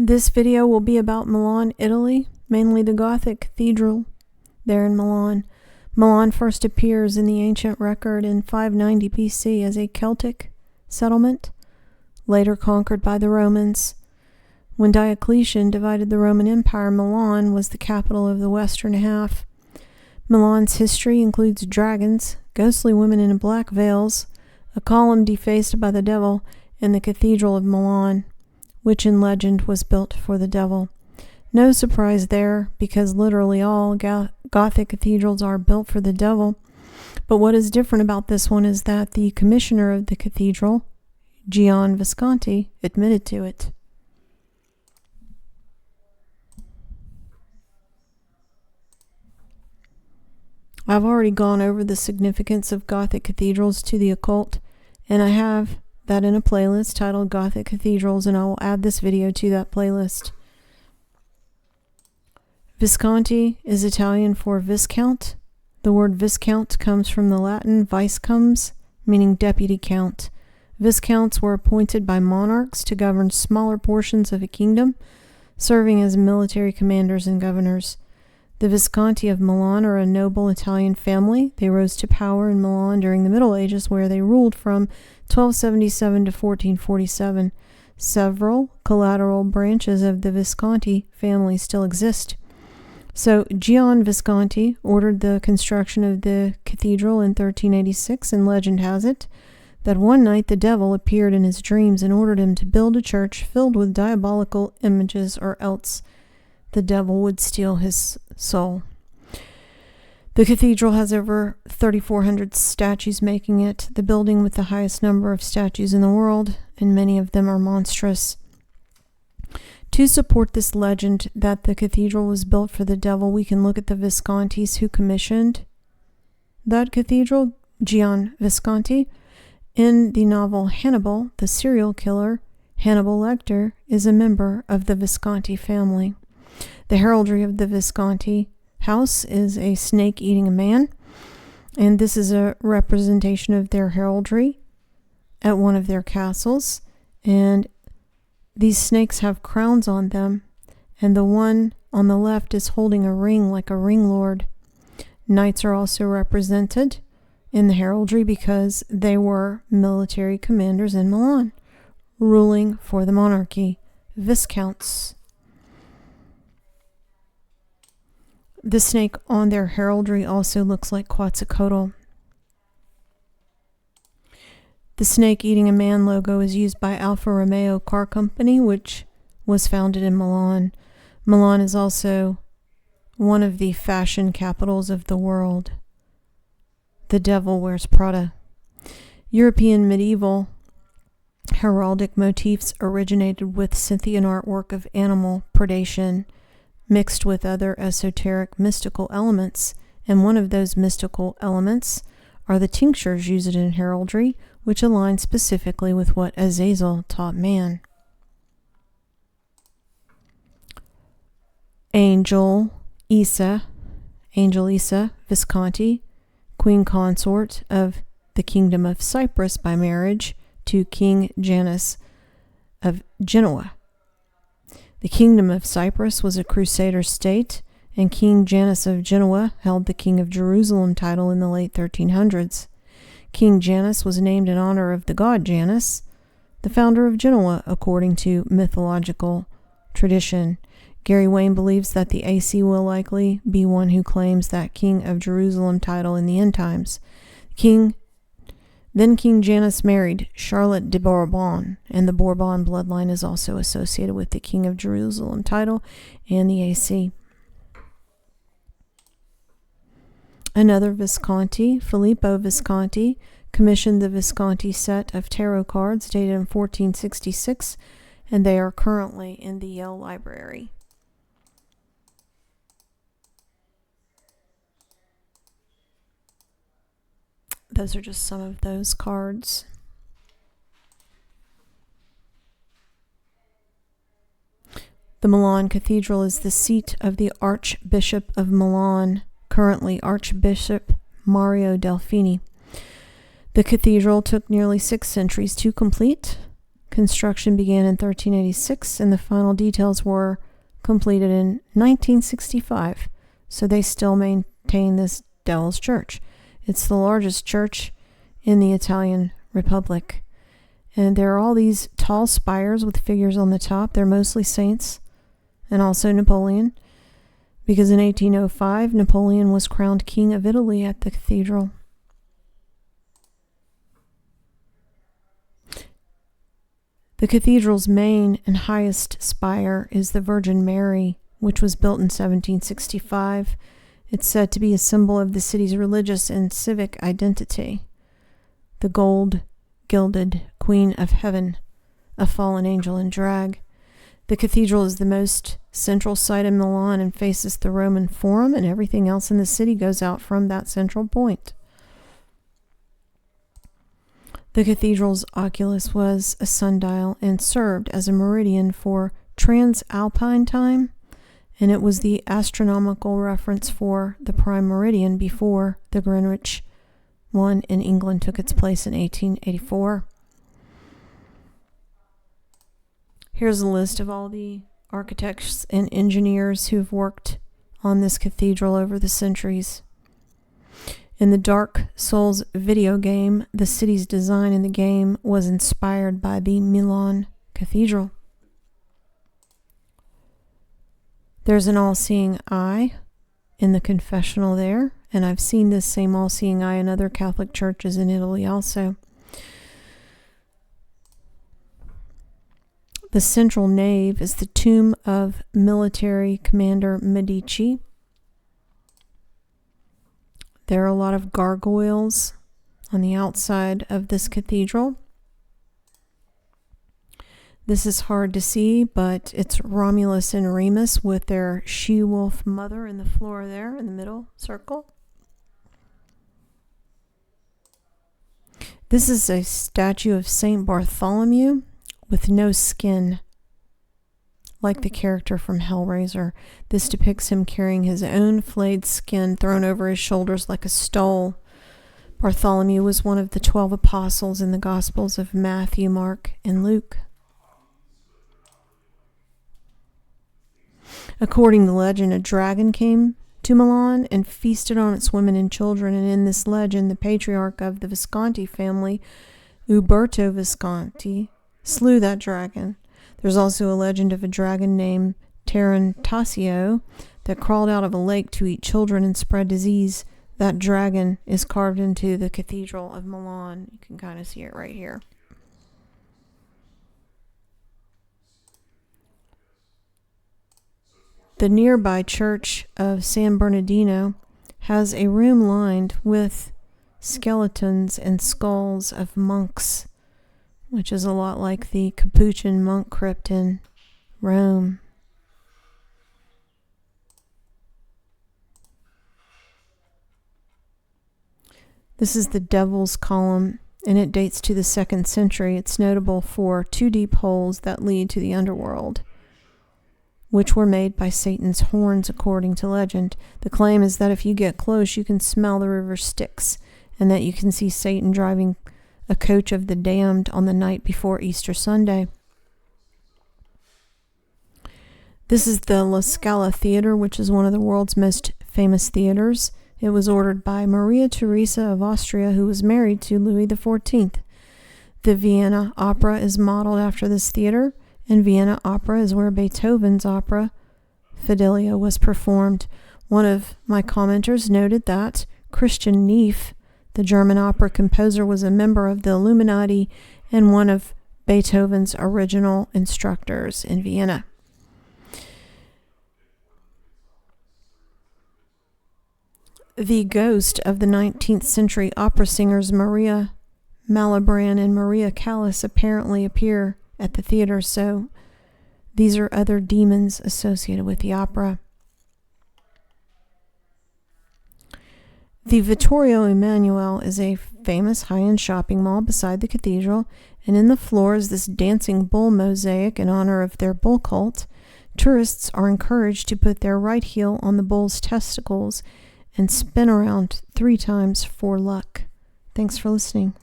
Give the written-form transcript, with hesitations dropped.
This video will be about Milan, Italy, mainly the Gothic Cathedral there in Milan. Milan first appears in the ancient record in 590 BC as a Celtic settlement, later conquered by the Romans. When Diocletian divided the Roman Empire, Milan was the capital of the western half. Milan's history includes dragons, ghostly women in black veils, a column defaced by the devil, and the Cathedral of Milan, which in legend was built for the devil. No surprise there, because literally all Gothic cathedrals are built for the devil. But what is different about this one is that the commissioner of the cathedral, Gian Visconti, admitted to it. I've already gone over the significance of Gothic cathedrals to the occult, and I have that in a playlist titled Gothic Cathedrals, and I will add this video to that playlist. Visconti is Italian for viscount. The word viscount comes from the Latin viscums, meaning deputy count. Viscounts were appointed by monarchs to govern smaller portions of a kingdom, serving as military commanders and governors. The Visconti of Milan are a noble Italian family. They rose to power in Milan during the Middle Ages, where they ruled from 1277 to 1447. Several collateral branches of the Visconti family still exist. So Gian Visconti ordered the construction of the cathedral in 1386, and legend has it that one night the devil appeared in his dreams and ordered him to build a church filled with diabolical images, or else the devil would steal his soul. The cathedral has over 3,400 statues, making it the building with the highest number of statues in the world, and many of them are monstrous. To support this legend that the cathedral was built for the devil, we can look at the Viscontis who commissioned that cathedral. Gian Visconti. In the novel Hannibal, the serial killer, Hannibal Lecter, is a member of the Visconti family. The heraldry of the Visconti house is a snake eating a man, and this is a representation of their heraldry at one of their castles. And these snakes have crowns on them, and the one on the left is holding a ring like a ring lord. Knights are also represented in the heraldry because they were military commanders in Milan, ruling for the monarchy, viscounts. The snake on their heraldry also looks like Quetzalcoatl. The snake eating a man logo is used by Alfa Romeo Car Company, which was founded in Milan. Milan is also one of the fashion capitals of the world. The devil wears Prada. European medieval heraldic motifs originated with Scythian artwork of animal predation, mixed with other esoteric mystical elements, and one of those mystical elements are the tinctures used in heraldry, which align specifically with what Azazel taught man. Angel Isa Visconti, queen consort of the Kingdom of Cyprus by marriage to King Janus of Genoa. The Kingdom of Cyprus was a crusader state, and King Janus of Genoa held the King of Jerusalem title in the late 1300s. King Janus was named in honor of the god Janus, the founder of Genoa, according to mythological tradition. Gary Wayne believes that the AC will likely be one who claims that King of Jerusalem title in the end times. King Janus married Charlotte de Bourbon, and the Bourbon bloodline is also associated with the King of Jerusalem title and the AC. Another Visconti, Filippo Visconti, commissioned the Visconti set of tarot cards dated in 1466, and they are currently in the Yale Library. Those are just some of those cards. The Milan Cathedral is the seat of the Archbishop of Milan, currently Archbishop Mario Delfini. The cathedral took nearly 6 centuries to complete. Construction began in 1386 and the final details were completed in 1965. So they still maintain this Devil's Church. It's the largest church in the Italian Republic. And there are all these tall spires with figures on the top. They're mostly saints and also Napoleon, because in 1805, Napoleon was crowned King of Italy at the cathedral. The cathedral's main and highest spire is the Virgin Mary, which was built in 1765. It's said to be a symbol of the city's religious and civic identity. The gold-gilded Queen of Heaven, a fallen angel in drag. The cathedral is the most central site in Milan and faces the Roman Forum, and everything else in the city goes out from that central point. The cathedral's oculus was a sundial and served as a meridian for transalpine time, and it was the astronomical reference for the prime meridian before the Greenwich one in England took its place in 1884. Here's a list of all the architects and engineers who've worked on this cathedral over the centuries. In the Dark Souls video game, the city's design in the game was inspired by the Milan Cathedral. There's an all-seeing eye in the confessional there, and I've seen this same all-seeing eye in other Catholic churches in Italy also. The central nave is the tomb of military commander Medici. There are a lot of gargoyles on the outside of this cathedral. This is hard to see, but it's Romulus and Remus with their she-wolf mother in the floor there in the middle circle. This is a statue of Saint Bartholomew with no skin, like the character from Hellraiser. This depicts him carrying his own flayed skin thrown over his shoulders like a stole. Bartholomew was one of the 12 apostles in the Gospels of Matthew, Mark, and Luke. According to legend, a dragon came to Milan and feasted on its women and children, and in this legend, the patriarch of the Visconti family, Uberto Visconti, slew that dragon. There's also a legend of a dragon named Tarantasio that crawled out of a lake to eat children and spread disease. That dragon is carved into the Cathedral of Milan. You can kind of see it right here. The nearby church of San Bernardino has a room lined with skeletons and skulls of monks, which is a lot like the Capuchin monk crypt in Rome. This is the Devil's Column, and it dates to the 2nd century. It's notable for 2 deep holes that lead to the underworld, which were made by Satan's horns, according to legend. The claim is that if you get close, you can smell the river Styx, and that you can see Satan driving a coach of the damned on the night before Easter Sunday. This is the La Scala Theater, which is one of the world's most famous theaters. It was ordered by Maria Theresa of Austria, who was married to Louis XIV. The Vienna Opera is modeled after this theater, and Vienna Opera is where Beethoven's opera Fidelio was performed. One of my commenters noted that Christian Neff, the German opera composer, was a member of the Illuminati and one of Beethoven's original instructors in Vienna. The ghost of the 19th century opera singers Maria Malibran and Maria Callas apparently appear at the theater, so these are other demons associated with the opera. The Vittorio Emanuele is a famous high-end shopping mall beside the cathedral, and in the floor is this dancing bull mosaic in honor of their bull cult. Tourists are encouraged to put their right heel on the bull's testicles and spin around 3 times for luck. Thanks for listening.